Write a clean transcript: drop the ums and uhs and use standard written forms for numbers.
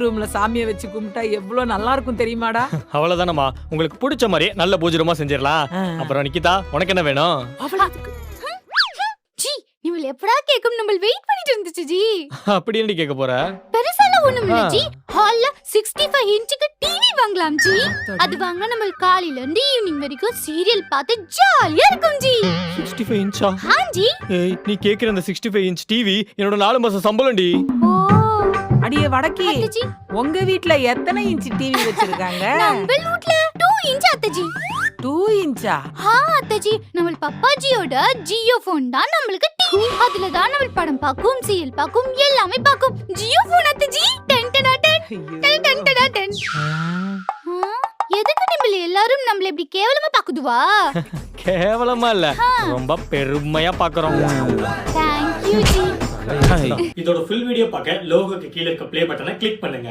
ரூம்ல சாமியை வச்சு கும்பிட்டா எவ்வளவு நல்லா இருக்கும் தெரியுமாடா? அவ்வளவுதானம்மா, உங்களுக்கு பிடிச்ச மாதிரி நல்ல பூஜை ரூமா செஞ்சிடலாம். அப்புறம் நிக்கிதா, உனக்கு என்ன வேணும்? ஜி நீங்க எப்படா கேக்கும் நம்ம வெயிட் பண்ணிட்டு இருந்துச்சு ஜி. அப்படி என்ன கேட்க போற? பெருசால ஒண்ணும் இல்ல ஜி. ஹால்ல 65 இன்ச்சுக்கு டிவி வாங்கலாம் ஜி. அது வாங்க நம்ம காலையில இருந்து ஈவினிங் வரைக்கும் சீரியல் பார்த்து ஜாலியா இருக்கும் ஜி. 65 இன்ச்சா? ஆஞ்சி. ஏய், நீ கேக்குற அந்த 65 இன்ச் டிவி என்னோட 4 மாசம் சம்பளம்டி. ஓ அடியே வடக்கி, அத்தஜி உங்க வீட்ல எத்தனை இன்ச் டிவி வச்சிருக்காங்க? நம்ம வீட்ல 2 இன்ச் அத்தஜி. 2 இன்ச்சா? அத்தஜி நம்ம பப்பாஜியோட ஜியோ போன் தான் நம்மளுக்கு டிவி. அதுல தான் நம்ம படம் பாக்கும், சீரியல் பாக்கும், எல்லாமே பாக்கும். ஜியோ போன் அத்தஜி. 10 எதுக்கு நம்மள எல்லாரும் நம்மள இப்படி கேவலமா பாக்குதுவா? கேவலமா இல்ல, ரொம்ப பெருமையா பாக்குறோம். Thank you G. இதோட ஃபுல் வீடியோ பார்க்க லோகோக்கு கீழ இருக்க ப்ளே பட்டனை கிளிக் பண்ணுங்க.